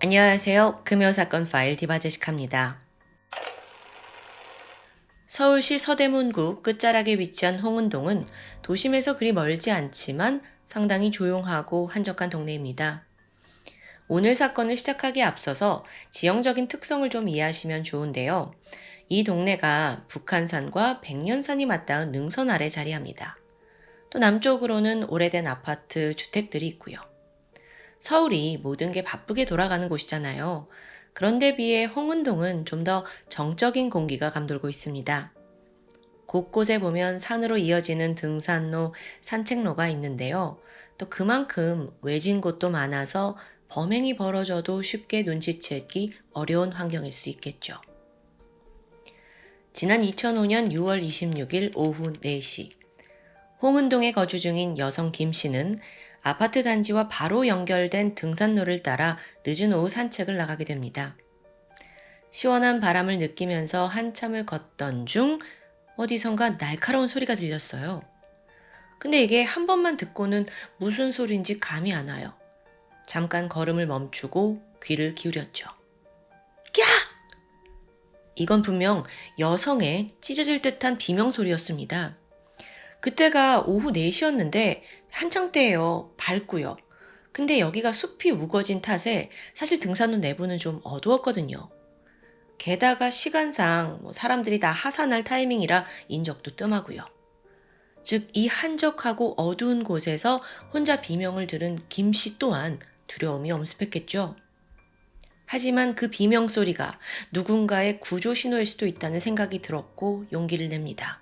안녕하세요. 금요사건 파일 디바제식합니다. 서울시 서대문구 끝자락에 위치한 홍은동은 도심에서 그리 멀지 않지만 상당히 조용하고 한적한 동네입니다. 오늘 사건을 시작하기에 앞서서 지형적인 특성을 좀 이해하시면 좋은데요. 이 동네가 북한산과 백년산이 맞닿은 능선 아래 자리합니다. 또 남쪽으로는 오래된 아파트, 주택들이 있고요. 서울이 모든 게 바쁘게 돌아가는 곳이잖아요. 그런데 비해 홍은동은 좀 더 정적인 공기가 감돌고 있습니다. 곳곳에 보면 산으로 이어지는 등산로, 산책로가 있는데요. 또 그만큼 외진 곳도 많아서 범행이 벌어져도 쉽게 눈치채기 어려운 환경일 수 있겠죠. 지난 2005년 6월 26일 오후 4시, 홍은동에 거주 중인 여성 김 씨는 아파트 단지와 바로 연결된 등산로를 따라 늦은 오후 산책을 나가게 됩니다. 시원한 바람을 느끼면서 한참을 걷던 중 어디선가 날카로운 소리가 들렸어요. 근데 이게 한 번만 듣고는 무슨 소리인지 감이 안 와요. 잠깐 걸음을 멈추고 귀를 기울였죠. 깍! 이건 분명 여성의 찢어질 듯한 비명소리였습니다. 그때가 오후 4시였는데 한창 때예요. 밝고요. 근데 여기가 숲이 우거진 탓에 사실 등산로 내부는 좀 어두웠거든요. 게다가 시간상 사람들이 다 하산할 타이밍이라 인적도 뜸하고요. 즉, 이 한적하고 어두운 곳에서 혼자 비명을 들은 김 씨 또한 두려움이 엄습했겠죠. 하지만 그 비명 소리가 누군가의 구조 신호일 수도 있다는 생각이 들었고 용기를 냅니다.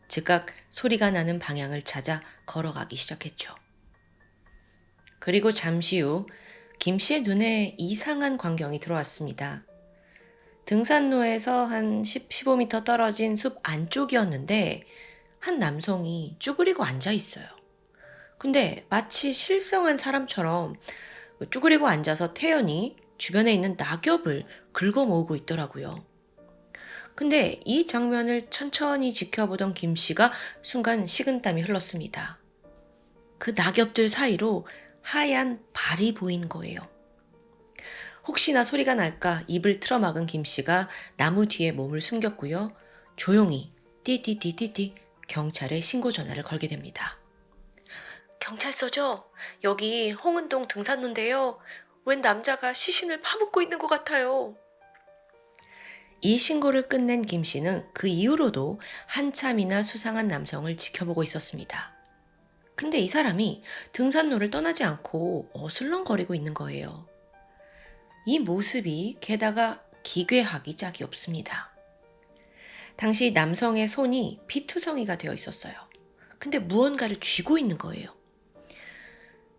즉각 소리가 나는 방향을 찾아 걸어가기 시작했죠. 그리고 잠시 후 김 씨의 눈에 이상한 광경이 들어왔습니다. 등산로에서 한 15m 떨어진 숲 안쪽이었는데 한 남성이 쭈그리고 앉아 있어요. 근데 마치 실성한 사람처럼 쭈그리고 앉아서 태연히 주변에 있는 낙엽을 긁어 모으고 있더라고요. 근데 이 장면을 천천히 지켜보던 김 씨가 순간 식은땀이 흘렀습니다. 그 낙엽들 사이로 하얀 발이 보인 거예요. 혹시나 소리가 날까 입을 틀어막은 김 씨가 나무 뒤에 몸을 숨겼고요. 조용히 띠띠띠띠띠 경찰에 신고 전화를 걸게 됩니다. 경찰서죠? 여기 홍은동 등산로인데요. 웬 남자가 시신을 파묻고 있는 것 같아요. 이 신고를 끝낸 김 씨는 그 이후로도 한참이나 수상한 남성을 지켜보고 있었습니다. 근데 이 사람이 등산로를 떠나지 않고 어슬렁거리고 있는 거예요. 이 모습이 게다가 기괴하기 짝이 없습니다. 당시 남성의 손이 피투성이가 되어 있었어요. 근데 무언가를 쥐고 있는 거예요.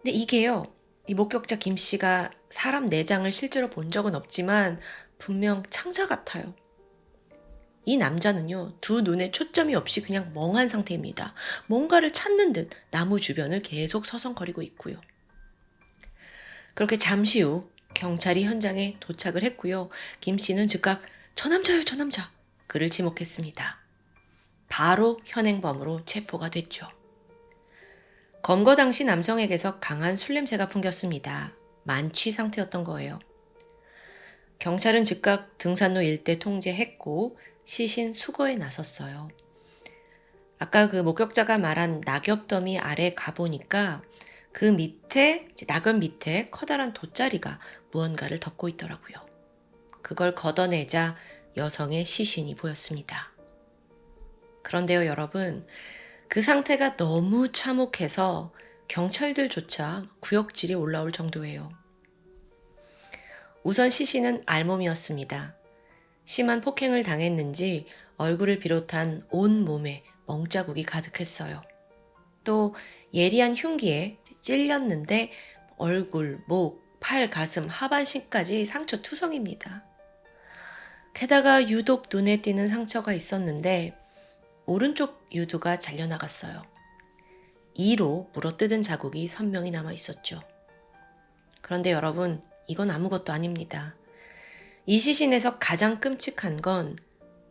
근데 이게요, 이 목격자 김 씨가 사람 내장을 실제로 본 적은 없지만 분명 창자 같아요. 이 남자는요, 두 눈에 초점이 없이 그냥 멍한 상태입니다. 뭔가를 찾는 듯 나무 주변을 계속 서성거리고 있고요. 그렇게 잠시 후 경찰이 현장에 도착을 했고요. 김 씨는 즉각 저 남자요, 저 남자. 그를 지목했습니다. 바로 현행범으로 체포가 됐죠. 검거 당시 남성에게서 강한 술 냄새가 풍겼습니다. 만취 상태였던 거예요. 경찰은 즉각 등산로 일대 통제했고 시신 수거에 나섰어요. 아까 그 목격자가 말한 낙엽더미 아래 가보니까 그 밑에, 낙엽 밑에 커다란 돗자리가 무언가를 덮고 있더라고요. 그걸 걷어내자 여성의 시신이 보였습니다. 그런데요, 여러분, 그 상태가 너무 참혹해서 경찰들조차 구역질이 올라올 정도예요. 우선 시신은 알몸이었습니다. 심한 폭행을 당했는지 얼굴을 비롯한 온 몸에 멍자국이 가득했어요. 또 예리한 흉기에 찔렸는데 얼굴, 목, 팔, 가슴, 하반신까지 상처 투성입니다. 게다가 유독 눈에 띄는 상처가 있었는데 오른쪽 유두가 잘려나갔어요. 이로 물어뜯은 자국이 선명히 남아 있었죠. 그런데 여러분, 이건 아무것도 아닙니다. 이 시신에서 가장 끔찍한 건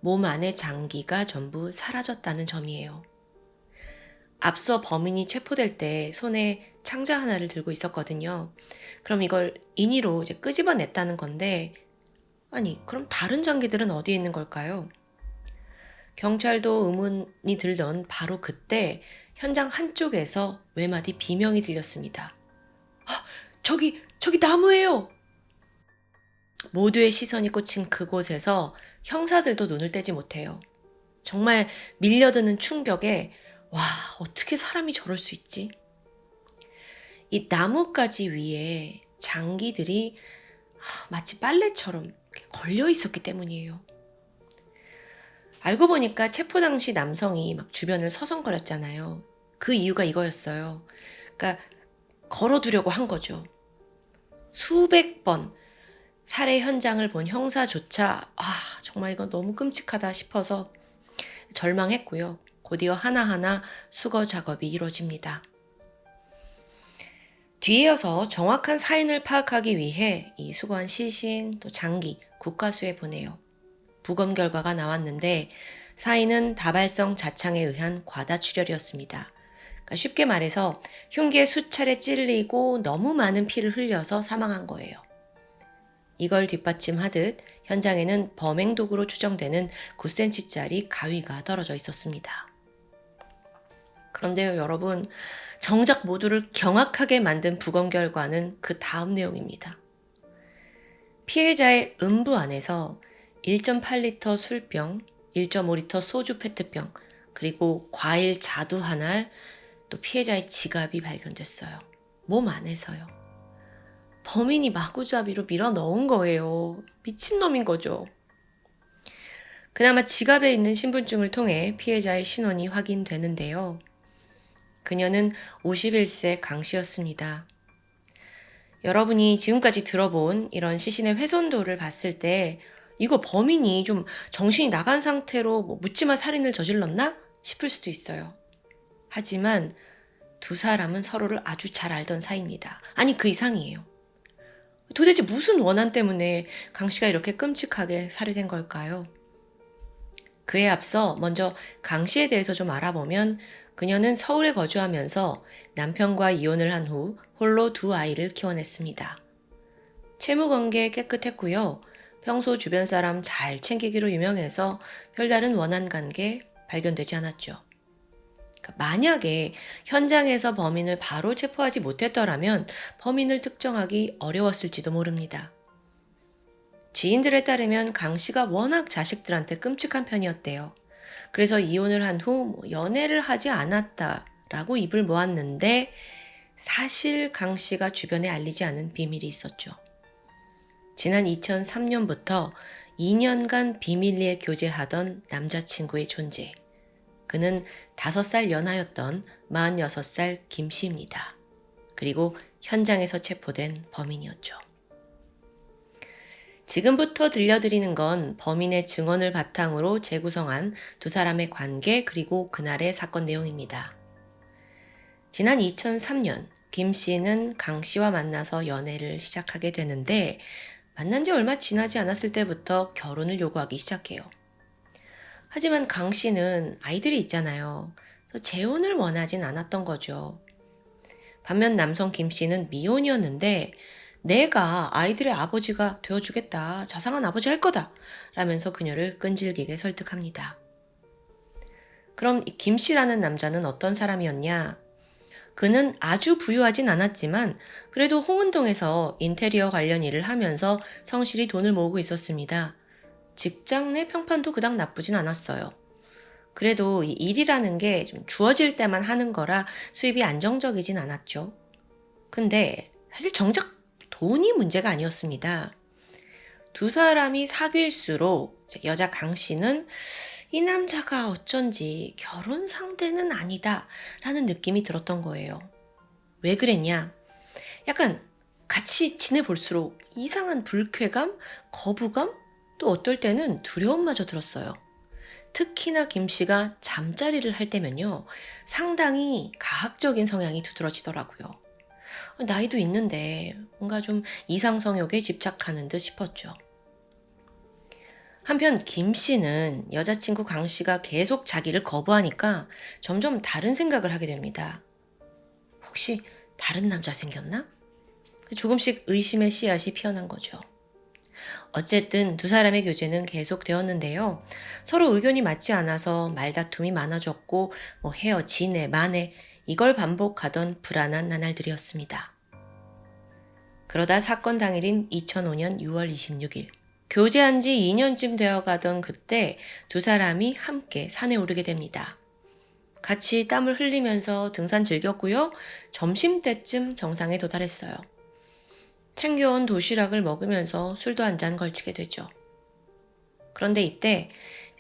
몸 안의 장기가 전부 사라졌다는 점이에요. 앞서 범인이 체포될 때 손에 창자 하나를 들고 있었거든요. 그럼 이걸 인위로 이제 끄집어냈다는 건데, 아니, 그럼 다른 장기들은 어디에 있는 걸까요? 경찰도 의문이 들던 바로 그때 현장 한쪽에서 외마디 비명이 들렸습니다. 아, 저기 나무예요! 모두의 시선이 꽂힌 그곳에서 형사들도 눈을 떼지 못해요. 정말 밀려드는 충격에 와, 어떻게 사람이 저럴 수 있지? 이 나뭇가지 위에 장기들이 마치 빨래처럼 이렇게 걸려 있었기 때문이에요. 알고 보니까 체포 당시 남성이 막 주변을 서성거렸잖아요. 그 이유가 이거였어요. 그러니까 걸어두려고 한 거죠. 수백 번 살해 현장을 본 형사조차 정말 이건 너무 끔찍하다 싶어서 절망했고요. 곧이어 하나하나 수거 작업이 이루어집니다. 뒤이어서 정확한 사인을 파악하기 위해 이 수거한 시신 또 장기 국과수에 보내요. 부검 결과가 나왔는데 사인은 다발성 자창에 의한 과다출혈이었습니다. 그러니까 쉽게 말해서 흉기에 수차례 찔리고 너무 많은 피를 흘려서 사망한 거예요. 이걸 뒷받침하듯 현장에는 범행 도구로 추정되는 9cm짜리 가위가 떨어져 있었습니다. 그런데요, 여러분, 정작 모두를 경악하게 만든 부검 결과는 그 다음 내용입니다. 피해자의 음부 안에서 1.8리터 술병, 1.5리터 소주 페트병, 그리고 과일 자두 한 알, 또 피해자의 지갑이 발견됐어요. 몸 안에서요. 범인이 마구잡이로 밀어 넣은 거예요. 미친놈인 거죠. 그나마 지갑에 있는 신분증을 통해 피해자의 신원이 확인되는데요. 그녀는 51세 강 씨였습니다. 여러분이 지금까지 들어본 이런 시신의 훼손도를 봤을 때 이거 범인이 좀 정신이 나간 상태로 묻지마 살인을 저질렀나 싶을 수도 있어요. 하지만 두 사람은 서로를 아주 잘 알던 사이입니다. 아니, 그 이상이에요. 도대체 무슨 원한 때문에 강 씨가 이렇게 끔찍하게 살해된 걸까요? 그에 앞서 먼저 강 씨에 대해서 좀 알아보면 그녀는 서울에 거주하면서 남편과 이혼을 한 후 홀로 두 아이를 키워냈습니다. 채무 관계 깨끗했고요. 평소 주변 사람 잘 챙기기로 유명해서 별다른 원한 관계 발견되지 않았죠. 그러니까 만약에 현장에서 범인을 바로 체포하지 못했더라면 범인을 특정하기 어려웠을지도 모릅니다. 지인들에 따르면 강 씨가 워낙 자식들한테 끔찍한 편이었대요. 그래서 이혼을 한 후 연애를 하지 않았다라고 입을 모았는데 사실 강 씨가 주변에 알리지 않은 비밀이 있었죠. 지난 2003년부터 2년간 비밀리에 교제하던 남자친구의 존재. 그는 5살 연하였던 46살 김 씨입니다. 그리고 현장에서 체포된 범인이었죠. 지금부터 들려드리는 건 범인의 증언을 바탕으로 재구성한 두 사람의 관계 그리고 그날의 사건 내용입니다. 지난 2003년 김 씨는 강 씨와 만나서 연애를 시작하게 되는데 만난 지 얼마 지나지 않았을 때부터 결혼을 요구하기 시작해요. 하지만 강 씨는 아이들이 있잖아요. 그래서 재혼을 원하진 않았던 거죠. 반면 남성 김 씨는 미혼이었는데 내가 아이들의 아버지가 되어주겠다. 자상한 아버지 할 거다. 라면서 그녀를 끈질기게 설득합니다. 그럼 이 김 씨라는 남자는 어떤 사람이었냐? 그는 아주 부유하진 않았지만 그래도 홍은동에서 인테리어 관련 일을 하면서 성실히 돈을 모으고 있었습니다. 직장 내 평판도 그닥 나쁘진 않았어요. 그래도 이 일이라는 게 좀 주어질 때만 하는 거라 수입이 안정적이진 않았죠. 근데 사실 정작 돈이 문제가 아니었습니다. 두 사람이 사귈수록 여자 강 씨는 이 남자가 어쩐지 결혼 상대는 아니다 라는 느낌이 들었던 거예요. 왜 그랬냐? 약간 같이 지내볼수록 이상한 불쾌감, 거부감, 또 어떨 때는 두려움마저 들었어요. 특히나 김 씨가 잠자리를 할 때면요. 상당히 가학적인 성향이 두드러지더라고요. 나이도 있는데 뭔가 좀 이상성욕에 집착하는 듯 싶었죠. 한편 김 씨는 여자친구 강 씨가 계속 자기를 거부하니까 점점 다른 생각을 하게 됩니다. 혹시 다른 남자 생겼나? 조금씩 의심의 씨앗이 피어난 거죠. 어쨌든 두 사람의 교제는 계속되었는데요. 서로 의견이 맞지 않아서 말다툼이 많아졌고 헤어지네 마네 이걸 반복하던 불안한 나날들이었습니다. 그러다 사건 당일인 2005년 6월 26일 교제한 지 2년쯤 되어가던 그때 두 사람이 함께 산에 오르게 됩니다. 같이 땀을 흘리면서 등산 즐겼고요. 점심때쯤 정상에 도달했어요. 챙겨온 도시락을 먹으면서 술도 한 잔 걸치게 되죠. 그런데 이때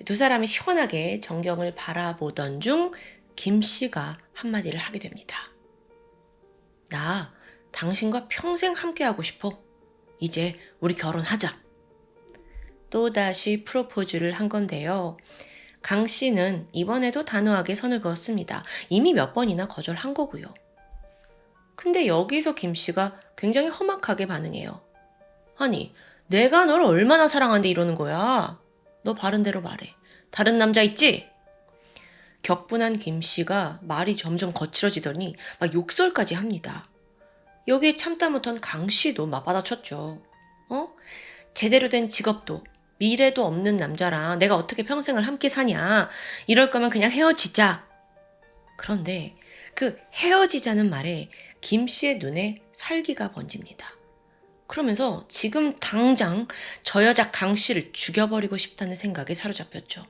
두 사람이 시원하게 전경을 바라보던 중 김 씨가 한마디를 하게 됩니다. 나 당신과 평생 함께하고 싶어. 이제 우리 결혼하자. 또다시 프로포즈를 한 건데요. 강 씨는 이번에도 단호하게 선을 그었습니다. 이미 몇 번이나 거절한 거고요. 근데 여기서 김 씨가 굉장히 험악하게 반응해요. 아니, 내가 널 얼마나 사랑하는데 이러는 거야? 너 바른 대로 말해. 다른 남자 있지? 격분한 김 씨가 말이 점점 거칠어지더니 막 욕설까지 합니다. 여기에 참다 못한 강 씨도 맞받아쳤죠. 제대로 된 직업도 미래도 없는 남자랑 내가 어떻게 평생을 함께 사냐. 이럴 거면 그냥 헤어지자. 그런데 그 헤어지자는 말에 김 씨의 눈에 살기가 번집니다. 그러면서 지금 당장 저 여자 강 씨를 죽여버리고 싶다는 생각에 사로잡혔죠.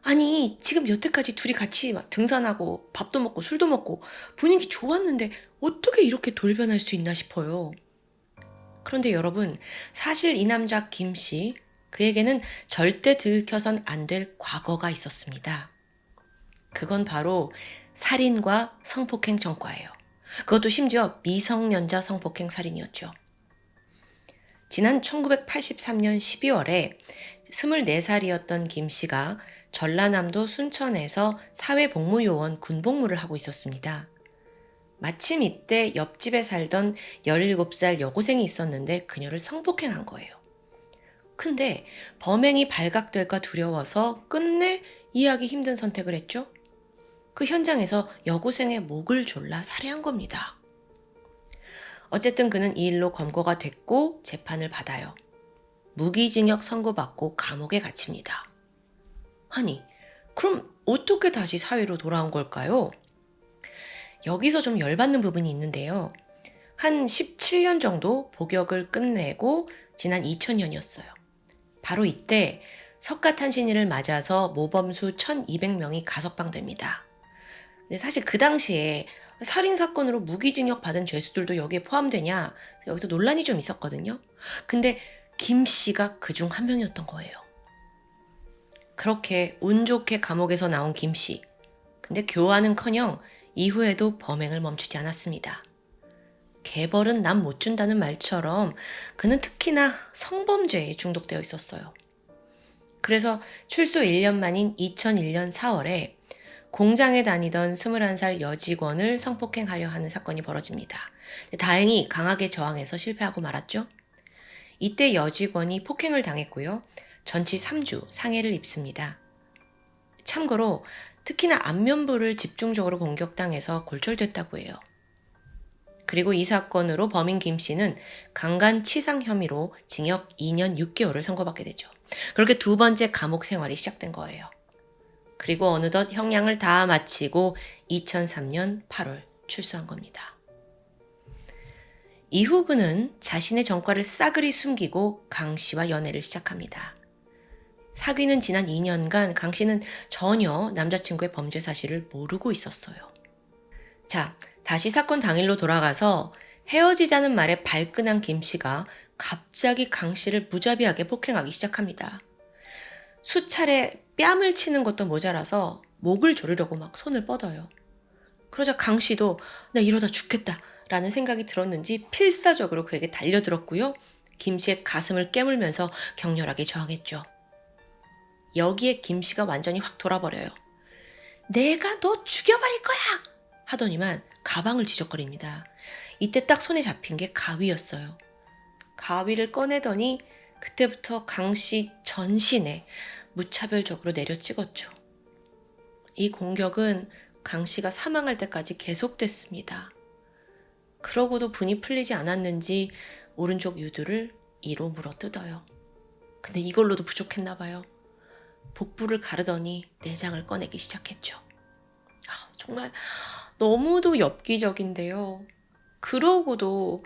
아니, 지금 여태까지 둘이 같이 막 등산하고 밥도 먹고 술도 먹고 분위기 좋았는데 어떻게 이렇게 돌변할 수 있나 싶어요. 그런데 여러분, 사실 이 남자 김 씨, 그에게는 절대 들켜선 안 될 과거가 있었습니다. 그건 바로 살인과 성폭행 전과예요. 그것도 심지어 미성년자 성폭행 살인이었죠. 지난 1983년 12월에 24살이었던 김 씨가 전라남도 순천에서 사회복무요원 군복무를 하고 있었습니다. 마침 이때 옆집에 살던 17살 여고생이 있었는데 그녀를 성폭행한 거예요. 근데 범행이 발각될까 두려워서 끝내 이해하기 힘든 선택을 했죠. 그 현장에서 여고생의 목을 졸라 살해한 겁니다. 어쨌든 그는 이 일로 검거가 됐고 재판을 받아요. 무기징역 선고받고 감옥에 갇힙니다. 아니, 그럼 어떻게 다시 사회로 돌아온 걸까요? 여기서 좀 열받는 부분이 있는데요. 한 17년 정도 복역을 끝내고 지난 2000년이었어요. 바로 이때 석가탄신일을 맞아서 모범수 1200명이 가석방됩니다. 근데 사실 그 당시에 살인사건으로 무기징역 받은 죄수들도 여기에 포함되냐 여기서 논란이 좀 있었거든요. 근데 김 씨가 그중 한 명이었던 거예요. 그렇게 운 좋게 감옥에서 나온 김 씨. 근데 교화는커녕 이후에도 범행을 멈추지 않았습니다. 개벌은 남 못 준다는 말처럼 그는 특히나 성범죄에 중독되어 있었어요. 그래서 출소 1년 만인 2001년 4월에 공장에 다니던 21살 여직원을 성폭행하려 하는 사건이 벌어집니다. 다행히 강하게 저항해서 실패하고 말았죠. 이때 여직원이 폭행을 당했고요. 전치 3주 상해를 입습니다. 참고로 특히나 안면부를 집중적으로 공격당해서 골절됐다고 해요. 그리고 이 사건으로 범인 김 씨는 강간치상 혐의로 징역 2년 6개월을 선고받게 되죠. 그렇게 두 번째 감옥 생활이 시작된 거예요. 그리고 어느덧 형량을 다 마치고 2003년 8월 출소한 겁니다. 이후 그는 자신의 전과를 싸그리 숨기고 강 씨와 연애를 시작합니다. 사귀는 지난 2년간 강 씨는 전혀 남자친구의 범죄 사실을 모르고 있었어요. 자, 다시 사건 당일로 돌아가서 헤어지자는 말에 발끈한 김 씨가 갑자기 강 씨를 무자비하게 폭행하기 시작합니다. 수차례 뺨을 치는 것도 모자라서 목을 조르려고 막 손을 뻗어요. 그러자 강 씨도 나 이러다 죽겠다 라는 생각이 들었는지 필사적으로 그에게 달려들었고요. 김 씨의 가슴을 깨물면서 격렬하게 저항했죠. 여기에 김 씨가 완전히 확 돌아버려요. 내가 너 죽여버릴 거야! 하더니만 가방을 뒤적거립니다. 이때 딱 손에 잡힌 게 가위였어요. 가위를 꺼내더니 그때부터 강씨 전신에 무차별적으로 내려 찍었죠. 이 공격은 강씨가 사망할 때까지 계속됐습니다. 그러고도 분이 풀리지 않았는지 오른쪽 유두를 이로 물어뜯어요. 근데 이걸로도 부족했나 봐요. 복부를 가르더니 내장을 꺼내기 시작했죠. 정말 너무도 엽기적인데요. 그러고도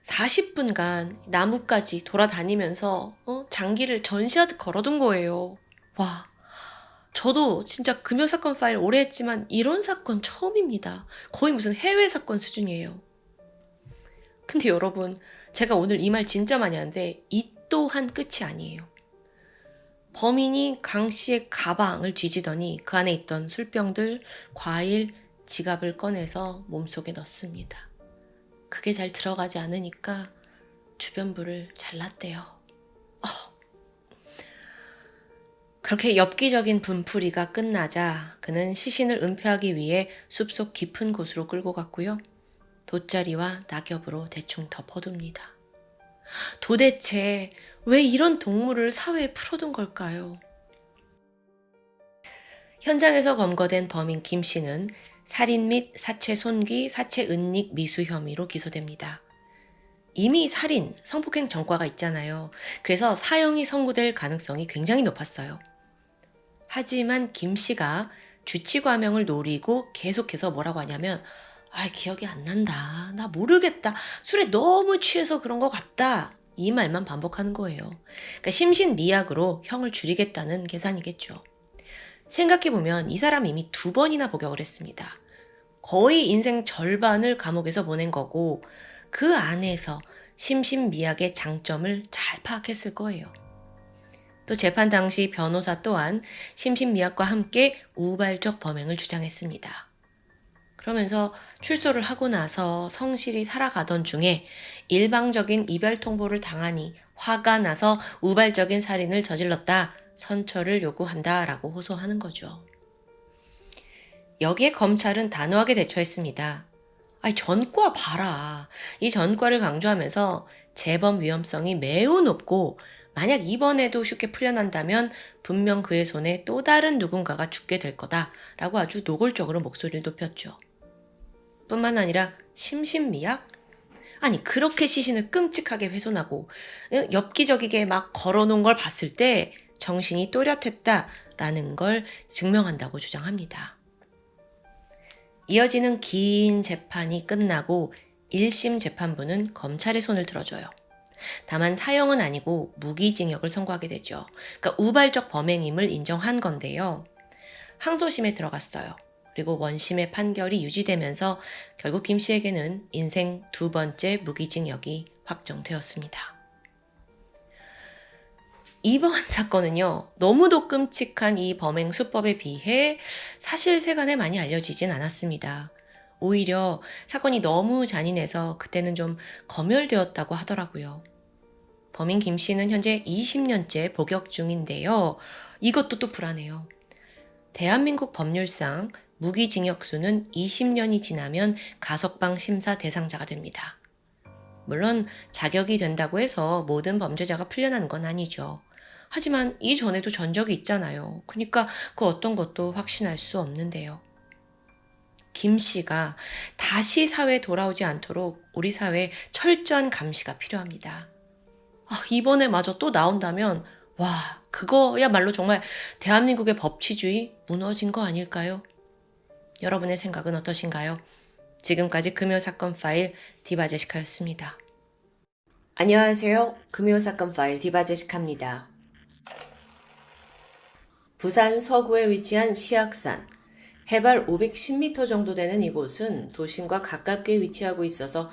40분간 나무까지 돌아다니면서 장기를 전시하듯 걸어둔 거예요. 와, 저도 진짜 금요 사건 파일 오래 했지만 이런 사건 처음입니다. 거의 무슨 해외 사건 수준이에요. 근데 여러분, 제가 오늘 이 말 진짜 많이 하는데 이 또한 끝이 아니에요. 범인이 강 씨의 가방을 뒤지더니 그 안에 있던 술병들, 과일, 지갑을 꺼내서 몸속에 넣습니다. 그게 잘 들어가지 않으니까 주변부를 잘랐대요. 그렇게 엽기적인 분풀이가 끝나자 그는 시신을 은폐하기 위해 숲속 깊은 곳으로 끌고 갔고요. 돗자리와 낙엽으로 대충 덮어둡니다. 도대체 왜 이런 동물을 사회에 풀어둔 걸까요? 현장에서 검거된 범인 김 씨는 살인 및 사체 손기, 사체 은닉 미수 혐의로 기소됩니다. 이미 살인, 성폭행 전과가 있잖아요. 그래서 사형이 선고될 가능성이 굉장히 높았어요. 하지만 김 씨가 주치과명을 노리고 계속해서 뭐라고 하냐면 기억이 안 난다. 나 모르겠다. 술에 너무 취해서 그런 것 같다. 이 말만 반복하는 거예요. 그러니까 심신미약으로 형을 줄이겠다는 계산이겠죠. 생각해보면 이 사람 이미 2번이나 복역을 했습니다. 거의 인생 절반을 감옥에서 보낸 거고 그 안에서 심신미약의 장점을 잘 파악했을 거예요. 또 재판 당시 변호사 또한 심신미약과 함께 우발적 범행을 주장했습니다. 그러면서 출소를 하고 나서 성실히 살아가던 중에 일방적인 이별 통보를 당하니 화가 나서 우발적인 살인을 저질렀다. 선처를 요구한다라고 호소하는 거죠. 여기에 검찰은 단호하게 대처했습니다. 전과 봐라. 이 전과를 강조하면서 재범 위험성이 매우 높고 만약 이번에도 쉽게 풀려난다면 분명 그의 손에 또 다른 누군가가 죽게 될 거다라고 아주 노골적으로 목소리를 높였죠. 뿐만 아니라 심신미약? 그렇게 시신을 끔찍하게 훼손하고 엽기적이게 막 걸어놓은 걸 봤을 때 정신이 또렷했다라는 걸 증명한다고 주장합니다. 이어지는 긴 재판이 끝나고 1심 재판부는 검찰의 손을 들어줘요. 다만 사형은 아니고 무기징역을 선고하게 되죠. 그러니까 우발적 범행임을 인정한 건데요. 항소심에 들어갔어요. 그리고 원심의 판결이 유지되면서 결국 김 씨에게는 인생 2번째 무기징역이 확정되었습니다. 이번 사건은요, 너무도 끔찍한 이 범행 수법에 비해 사실세간에 많이 알려지진 않았습니다. 오히려 사건이 너무 잔인해서 그때는 좀 검열되었다고 하더라고요. 범인 김 씨는 현재 20년째 복역 중인데요. 이것도 또 불안해요. 대한민국 법률상 무기징역수는 20년이 지나면 가석방 심사 대상자가 됩니다. 물론 자격이 된다고 해서 모든 범죄자가 풀려나는 건 아니죠. 하지만 이전에도 전적이 있잖아요. 그러니까 그 어떤 것도 확신할 수 없는데요. 김 씨가 다시 사회에 돌아오지 않도록 우리 사회에 철저한 감시가 필요합니다. 이번에 마저 또 나온다면 그거야말로 정말 대한민국의 법치주의 무너진 거 아닐까요? 여러분의 생각은 어떠신가요? 지금까지 금요사건 파일 디바제시카였습니다. 안녕하세요. 금요사건 파일 디바제시카입니다. 부산 서구에 위치한 시악산, 해발 510m 정도 되는 이곳은 도심과 가깝게 위치하고 있어서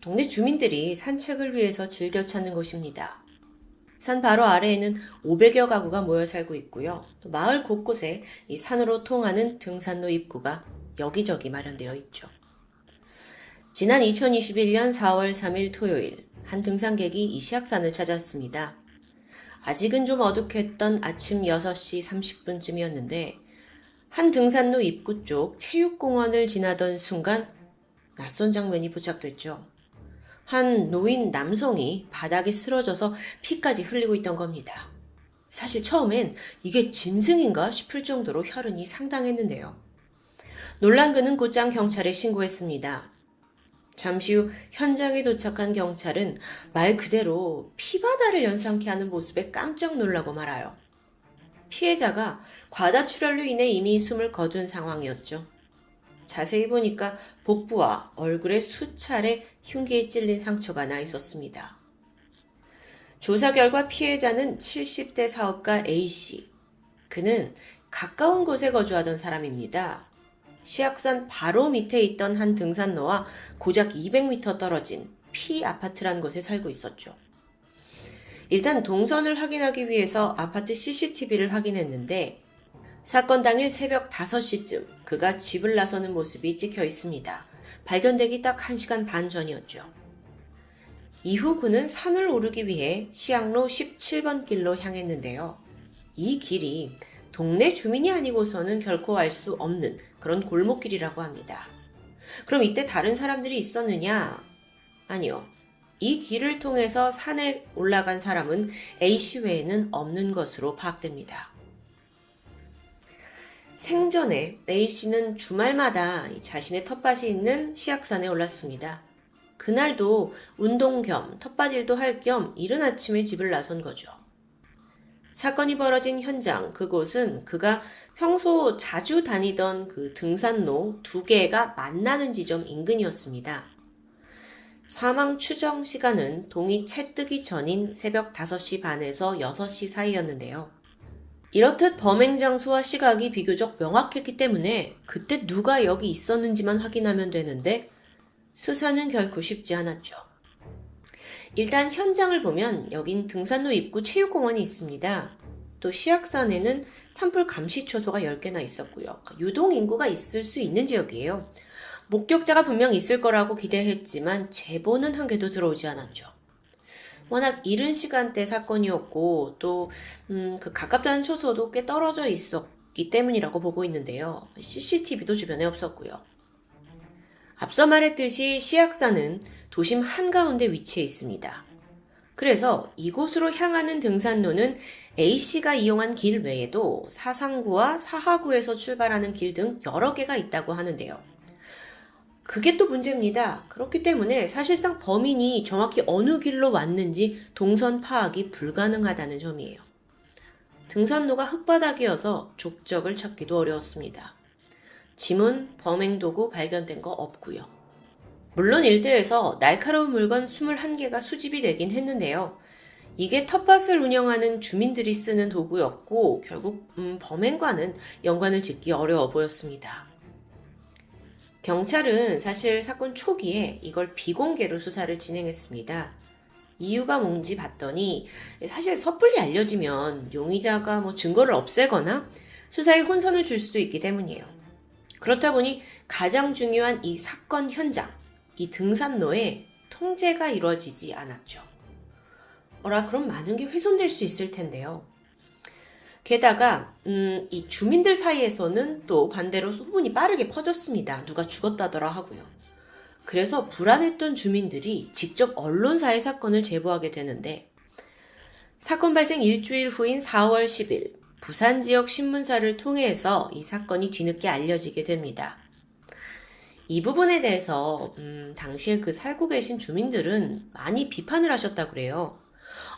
동네 주민들이 산책을 위해서 즐겨 찾는 곳입니다. 산 바로 아래에는 500여 가구가 모여 살고 있고요. 또 마을 곳곳에 이 산으로 통하는 등산로 입구가 여기저기 마련되어 있죠. 지난 2021년 4월 3일 토요일, 한 등산객이 이 시악산을 찾았습니다. 아직은 좀 어둑했던 아침 6시 30분쯤이었는데 한 등산로 입구 쪽 체육공원을 지나던 순간 낯선 장면이 포착됐죠. 한 노인 남성이 바닥에 쓰러져서 피까지 흘리고 있던 겁니다. 사실 처음엔 이게 짐승인가 싶을 정도로 혈흔이 상당했는데요. 놀란 그는 곧장 경찰에 신고했습니다. 잠시 후 현장에 도착한 경찰은 말 그대로 피바다를 연상케 하는 모습에 깜짝 놀라고 말아요. 피해자가 과다출혈로 인해 이미 숨을 거둔 상황이었죠. 자세히 보니까 복부와 얼굴에 수차례 흉기에 찔린 상처가 나 있었습니다. 조사 결과 피해자는 70대 사업가 A씨. 그는 가까운 곳에 거주하던 사람입니다. 시악산 바로 밑에 있던 한 등산로와 고작 200m 떨어진 피 아파트란 곳에 살고 있었죠. 일단 동선을 확인하기 위해서 아파트 CCTV를 확인했는데 사건 당일 새벽 5시쯤 그가 집을 나서는 모습이 찍혀 있습니다. 발견되기 딱 1시간 반 전이었죠. 이후 그는 산을 오르기 위해 시학로 17번 길로 향했는데요. 이 길이 동네 주민이 아니고서는 결코 알 수 없는 그런 골목길이라고 합니다. 그럼 이때 다른 사람들이 있었느냐? 아니요. 이 길을 통해서 산에 올라간 사람은 A씨 외에는 없는 것으로 파악됩니다. 생전에 A씨는 주말마다 자신의 텃밭이 있는 시악산에 올랐습니다. 그날도 운동 겸 텃밭일도 할 겸 이른 아침에 집을 나선 거죠. 사건이 벌어진 현장, 그곳은 그가 평소 자주 다니던 그 등산로 2개가 만나는 지점 인근이었습니다. 사망 추정 시간은 동이 채 뜨기 전인 새벽 5시 반에서 6시 사이였는데요. 이렇듯 범행 장소와 시각이 비교적 명확했기 때문에 그때 누가 여기 있었는지만 확인하면 되는데 수사는 결코 쉽지 않았죠. 일단 현장을 보면 여긴 등산로 입구 체육공원이 있습니다. 또 시악산에는 산불 감시초소가 10개나 있었고요. 유동인구가 있을 수 있는 지역이에요. 목격자가 분명 있을 거라고 기대했지만 제보는 한 개도 들어오지 않았죠. 워낙 이른 시간대 사건이었고 또 그 가깝다는 초소도 꽤 떨어져 있었기 때문이라고 보고 있는데요. CCTV도 주변에 없었고요. 앞서 말했듯이 시악산은 도심 한가운데 위치해 있습니다. 그래서 이곳으로 향하는 등산로는 A씨가 이용한 길 외에도 사상구와 사하구에서 출발하는 길 등 여러 개가 있다고 하는데요. 그게 또 문제입니다. 그렇기 때문에 사실상 범인이 정확히 어느 길로 왔는지 동선 파악이 불가능하다는 점이에요. 등산로가 흙바닥이어서 족적을 찾기도 어려웠습니다. 지문, 범행 도구 발견된 거 없고요. 물론 일대에서 날카로운 물건 21개가 수집이 되긴 했는데요. 이게 텃밭을 운영하는 주민들이 쓰는 도구였고 결국 범행과는 연관을 짓기 어려워 보였습니다. 경찰은 사실 사건 초기에 이걸 비공개로 수사를 진행했습니다. 이유가 뭔지 봤더니 사실 섣불리 알려지면 용의자가 증거를 없애거나 수사에 혼선을 줄 수도 있기 때문이에요. 그렇다 보니 가장 중요한 이 사건 현장, 이 등산로에 통제가 이루어지지 않았죠. 그럼 많은 게 훼손될 수 있을 텐데요. 게다가 이 주민들 사이에서는 또 반대로 소문이 빠르게 퍼졌습니다. 누가 죽었다더라 하고요. 그래서 불안했던 주민들이 직접 언론사에 사건을 제보하게 되는데 사건 발생 일주일 후인 4월 10일 부산 지역 신문사를 통해서 이 사건이 뒤늦게 알려지게 됩니다. 이 부분에 대해서 당시에 그 살고 계신 주민들은 많이 비판을 하셨다고 그래요.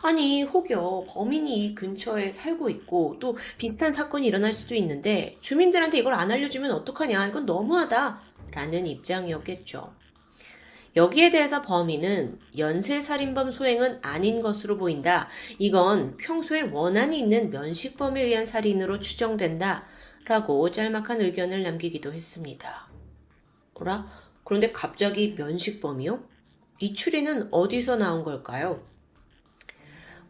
아니 혹여 범인이 이 근처에 살고 있고 또 비슷한 사건이 일어날 수도 있는데 주민들한테 이걸 안 알려주면 어떡하냐, 이건 너무하다 라는 입장이었겠죠. 여기에 대해서 범인은 연쇄살인범 소행은 아닌 것으로 보인다. 이건 평소에 원한이 있는 면식범에 의한 살인으로 추정된다 라고 짤막한 의견을 남기기도 했습니다. 그런데 갑자기 면식범이요? 이 추리는 어디서 나온 걸까요?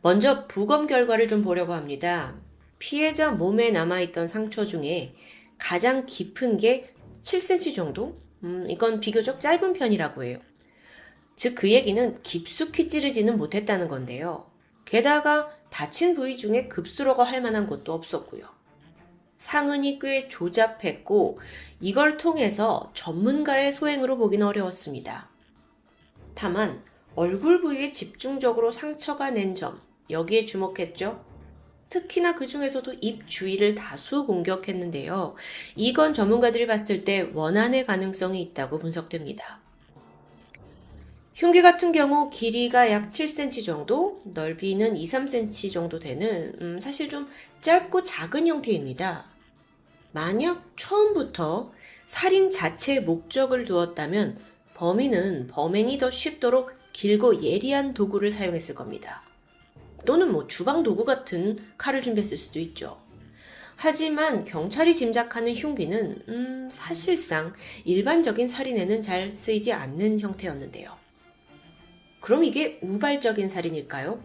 먼저 부검 결과를 좀 보려고 합니다. 피해자 몸에 남아있던 상처 중에 가장 깊은 게 7cm 정도? 이건 비교적 짧은 편이라고 해요. 즉 그 얘기는 깊숙이 찌르지는 못했다는 건데요. 게다가 다친 부위 중에 급수로가 할 만한 곳도 없었고요. 상흔이 꽤 조잡했고 이걸 통해서 전문가의 소행으로 보기는 어려웠습니다. 다만 얼굴 부위에 집중적으로 상처가 낸 점, 여기에 주목했죠. 특히나 그 중에서도 입 주위를 다수 공격했는데요. 이건 전문가들이 봤을 때 원한의 가능성이 있다고 분석됩니다. 흉기 같은 경우 길이가 약 7cm 정도, 넓이는 2-3cm 정도 되는 사실 좀 짧고 작은 형태입니다. 만약 처음부터 살인 자체의 목적을 두었다면 범인은 범행이 더 쉽도록 길고 예리한 도구를 사용했을 겁니다. 또는 주방 도구 같은 칼을 준비했을 수도 있죠. 하지만 경찰이 짐작하는 흉기는 사실상 일반적인 살인에는 잘 쓰이지 않는 형태였는데요. 그럼 이게 우발적인 살인일까요?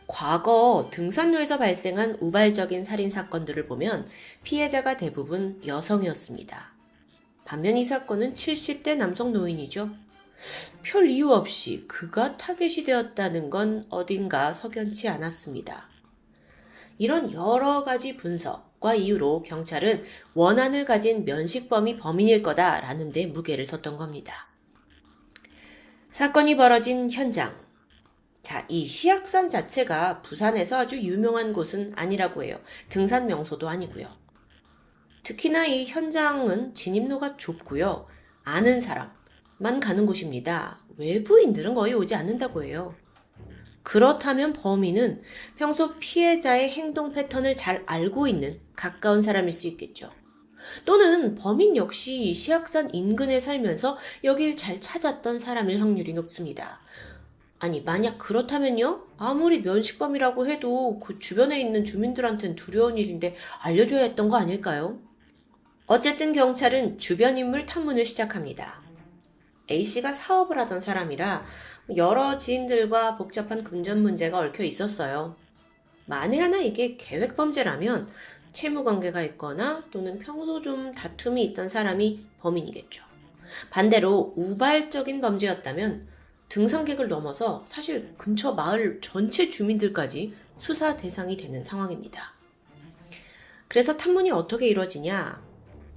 과거 등산로에서 발생한 우발적인 살인 사건들을 보면 피해자가 대부분 여성이었습니다. 반면 이 사건은 70대 남성 노인이죠. 별 이유 없이 그가 타겟이 되었다는 건 어딘가 석연치 않았습니다. 이런 여러 가지 분석과 이유로 경찰은 원한을 가진 면식범이 범인일 거다라는 데 무게를 뒀던 겁니다. 사건이 벌어진 현장. 자, 이 시악산 자체가 부산에서 아주 유명한 곳은 아니라고 해요. 등산 명소도 아니고요. 특히나 이 현장은 진입로가 좁고요. 아는 사람만 가는 곳입니다. 외부인들은 거의 오지 않는다고 해요. 그렇다면 범인은 평소 피해자의 행동 패턴을 잘 알고 있는 가까운 사람일 수 있겠죠. 또는 범인 역시 시악산 인근에 살면서 여길 잘 찾았던 사람일 확률이 높습니다. 아니, 만약 그렇다면요? 아무리 면식범이라고 해도 그 주변에 있는 주민들한테는 두려운 일인데 알려줘야 했던 거 아닐까요? 어쨌든 경찰은 주변 인물 탐문을 시작합니다. A씨가 사업을 하던 사람이라 여러 지인들과 복잡한 금전 문제가 얽혀 있었어요. 만에 하나 이게 계획범죄라면 채무관계가 있거나 또는 평소 좀 다툼이 있던 사람이 범인이겠죠. 반대로 우발적인 범죄였다면 등산객을 넘어서 사실 근처 마을 전체 주민들까지 수사 대상이 되는 상황입니다. 그래서 탐문이 어떻게 이루어지냐?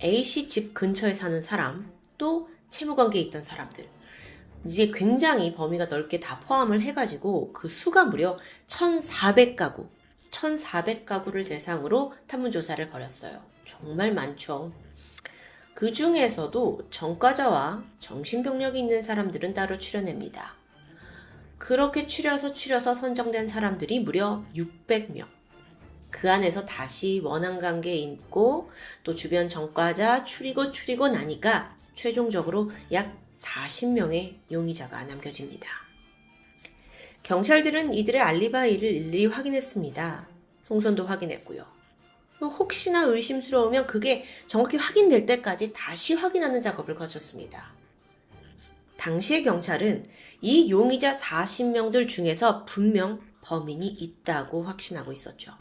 A씨 집 근처에 사는 사람, 또 채무관계에 있던 사람들, 이제 굉장히 범위가 넓게 다 포함을 해가지고 그 수가 무려 1,400가구, 1,400가구를 대상으로 탐문조사를 벌였어요. 정말 많죠. 그 중에서도 전과자와 정신병력이 있는 사람들은 따로 추려냅니다. 그렇게 추려서 선정된 사람들이 무려 600명. 그 안에서 다시 원한관계에 있고 또 주변 전과자 추리고 나니까 최종적으로 약 40명의 용의자가 남겨집니다. 경찰들은 이들의 알리바이를 일일이 확인했습니다. 통선도 확인했고요. 혹시나 의심스러우면 그게 정확히 확인될 때까지 다시 확인하는 작업을 거쳤습니다. 당시의 경찰은 이 용의자 40명들 중에서 분명 범인이 있다고 확신하고 있었죠.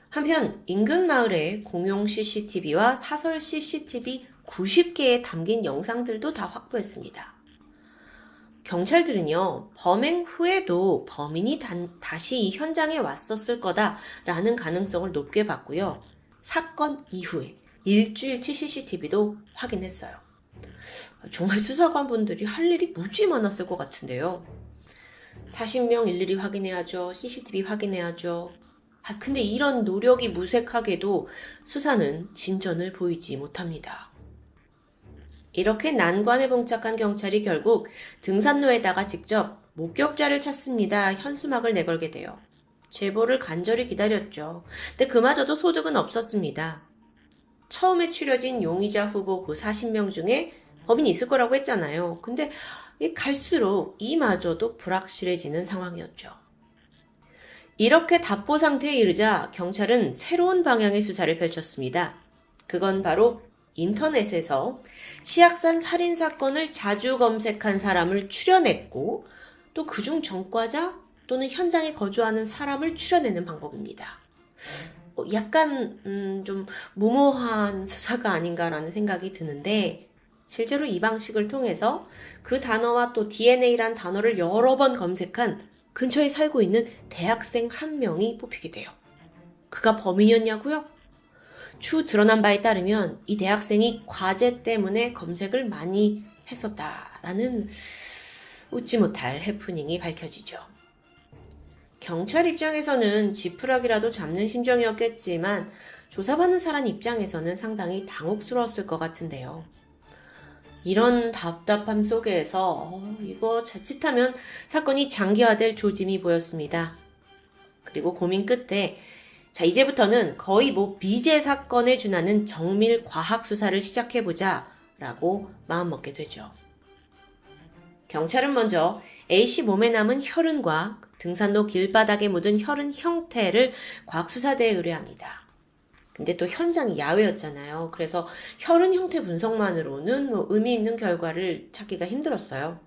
한편 인근 마을에 공용 CCTV와 사설 CCTV 90개에 담긴 영상들도 다 확보했습니다. 경찰들은요, 범행 후에도 범인이 다시 이 현장에 왔었을 거다라는 가능성을 높게 봤고요. 사건 이후에 일주일치 CCTV도 확인했어요. 정말 수사관분들이 할 일이 무지 많았을 것 같은데요. 40명 일일이 확인해야죠. CCTV 확인해야죠. 근데 이런 노력이 무색하게도 수사는 진전을 보이지 못합니다. 이렇게 난관에 봉착한 경찰이 결국 등산로에다가 직접 목격자를 찾습니다. 현수막을 내걸게 돼요. 제보를 간절히 기다렸죠. 근데 그마저도 소득은 없었습니다. 처음에 추려진 용의자 후보 그 40명 중에 범인이 있을 거라고 했잖아요. 근데 갈수록 이마저도 불확실해지는 상황이었죠. 이렇게 답보 상태에 이르자 경찰은 새로운 방향의 수사를 펼쳤습니다. 그건 바로 인터넷에서 시악산 살인사건을 자주 검색한 사람을 추려냈고 또 그중 전과자 또는 현장에 거주하는 사람을 추려내는 방법입니다. 약간 좀 무모한 수사가 아닌가라는 생각이 드는데 실제로 이 방식을 통해서 그 단어와 또 DNA란 단어를 여러 번 검색한 근처에 살고 있는 대학생 한 명이 뽑히게 돼요. 그가 범인이었냐고요? 추후 드러난 바에 따르면 이 대학생이 과제 때문에 검색을 많이 했었다라는 웃지 못할 해프닝이 밝혀지죠. 경찰 입장에서는 지푸라기라도 잡는 심정이었겠지만 조사받는 사람 입장에서는 상당히 당혹스러웠을 것 같은데요. 이런 답답함 속에서 이거 자칫하면 사건이 장기화될 조짐이 보였습니다. 그리고 고민 끝에 자 이제부터는 거의 미제 사건에 준하는 정밀 과학 수사를 시작해보자 라고 마음먹게 되죠. 경찰은 먼저 A씨 몸에 남은 혈흔과 등산로 길바닥에 묻은 혈흔 형태를 과학수사대에 의뢰합니다. 근데 또 현장이 야외였잖아요. 그래서 혈흔 형태 분석만으로는 의미 있는 결과를 찾기가 힘들었어요.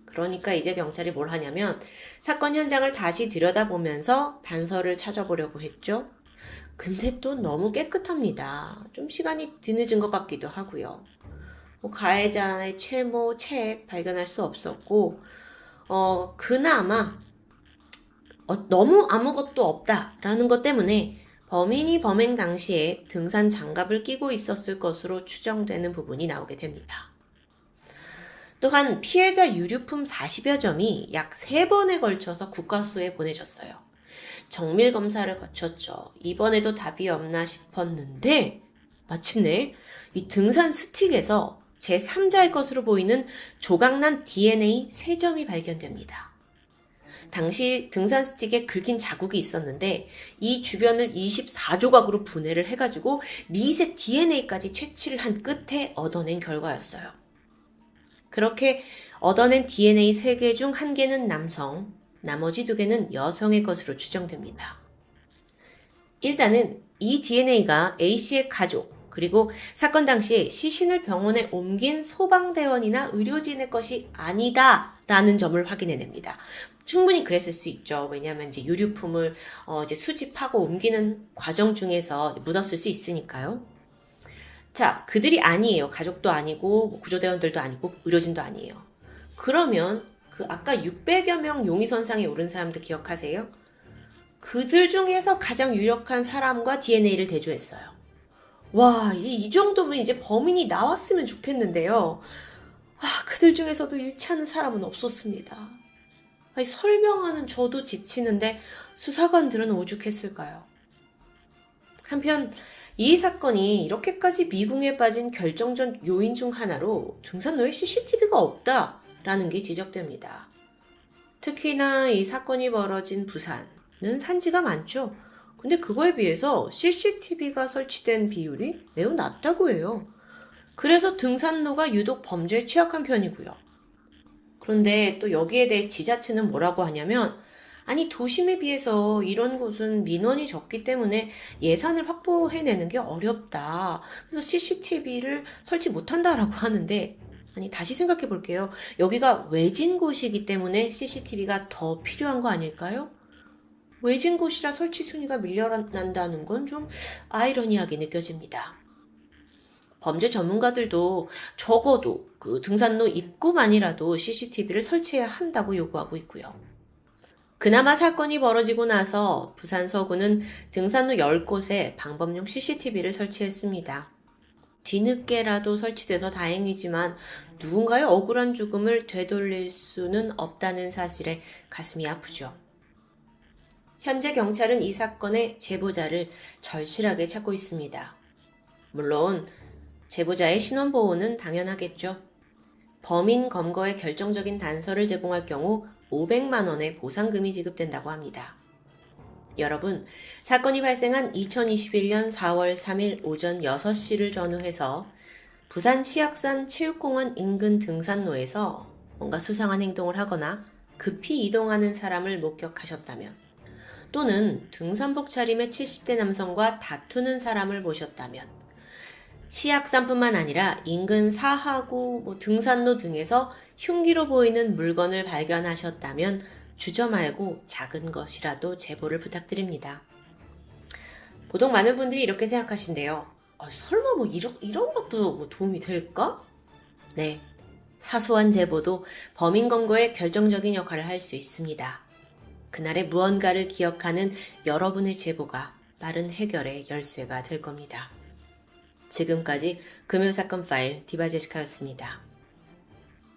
그러니까 이제 경찰이 뭘 하냐면 사건 현장을 다시 들여다보면서 단서를 찾아보려고 했죠. 근데 또 너무 깨끗합니다. 좀 시간이 뒤늦은 것 같기도 하고요. 가해자의 채모, 책 발견할 수 없었고 그나마 너무 아무것도 없다라는 것 때문에 범인이 범행 당시에 등산 장갑을 끼고 있었을 것으로 추정되는 부분이 나오게 됩니다. 또한 피해자 유류품 40여 점이 약 3번에 걸쳐서 국과수에 보내졌어요. 정밀 검사를 거쳤죠. 이번에도 답이 없나 싶었는데 마침내 이 등산 스틱에서 제3자의 것으로 보이는 조각난 DNA 3점이 발견됩니다. 당시 등산 스틱에 긁힌 자국이 있었는데 이 주변을 24조각으로 분해를 해가지고 미세 DNA까지 채취를 한 끝에 얻어낸 결과였어요. 그렇게 얻어낸 DNA 3개 중 1개는 남성, 나머지 2개는 여성의 것으로 추정됩니다. 일단은 이 DNA가 A씨의 가족, 그리고 사건 당시에 시신을 병원에 옮긴 소방대원이나 의료진의 것이 아니다라는 점을 확인해냅니다. 충분히 그랬을 수 있죠. 왜냐하면 이제 유류품을 이제 수집하고 옮기는 과정 중에서 묻었을 수 있으니까요. 자, 그들이 아니에요. 가족도 아니고 구조대원들도 아니고 의료진도 아니에요. 그러면 그 아까 600여 명 용의선상에 오른 사람들 기억하세요? 그들 중에서 가장 유력한 사람과 DNA를 대조했어요. 와, 이 정도면 이제 범인이 나왔으면 좋겠는데요. 그들 중에서도 일치하는 사람은 없었습니다. 설명하는 저도 지치는데 수사관들은 오죽했을까요? 한편 이 사건이 이렇게까지 미궁에 빠진 결정적 요인 중 하나로 등산로에 CCTV가 없다라는 게 지적됩니다. 특히나 이 사건이 벌어진 부산은 산지가 많죠. 근데 그거에 비해서 CCTV가 설치된 비율이 매우 낮다고 해요. 그래서 등산로가 유독 범죄에 취약한 편이고요. 그런데 또 여기에 대해 지자체는 뭐라고 하냐면 아니 도심에 비해서 이런 곳은 민원이 적기 때문에 예산을 확보해내는 게 어렵다. 그래서 CCTV를 설치 못한다라고 하는데 아니 다시 생각해 볼게요. 여기가 외진 곳이기 때문에 CCTV가 더 필요한 거 아닐까요? 외진 곳이라 설치 순위가 밀려난다는 건 좀 아이러니하게 느껴집니다. 범죄 전문가들도 적어도 그 등산로 입구만이라도 CCTV를 설치해야 한다고 요구하고 있고요. 그나마 사건이 벌어지고 나서 부산 서구는 등산로 10곳에 방범용 CCTV를 설치했습니다. 뒤늦게라도 설치돼서 다행이지만 누군가의 억울한 죽음을 되돌릴 수는 없다는 사실에 가슴이 아프죠. 현재 경찰은 이 사건의 제보자를 절실하게 찾고 있습니다. 물론 제보자의 신원보호는 당연하겠죠. 범인 검거에 결정적인 단서를 제공할 경우 500만 원의 보상금이 지급된다고 합니다. 여러분, 사건이 발생한 2021년 4월 3일 오전 6시를 전후해서 부산 시악산 체육공원 인근 등산로에서 뭔가 수상한 행동을 하거나 급히 이동하는 사람을 목격하셨다면 또는 등산복 차림의 70대 남성과 다투는 사람을 보셨다면 시악산뿐만 아니라 인근 사하구, 등산로 등에서 흉기로 보이는 물건을 발견하셨다면 주저 말고 작은 것이라도 제보를 부탁드립니다. 보통 많은 분들이 이렇게 생각하신대요. 설마 이런 것도 도움이 될까? 네, 사소한 제보도 범인 검거에 결정적인 역할을 할 수 있습니다. 그날의 무언가를 기억하는 여러분의 제보가 빠른 해결의 열쇠가 될 겁니다. 지금까지 금요사건 파일 디바제시카였습니다.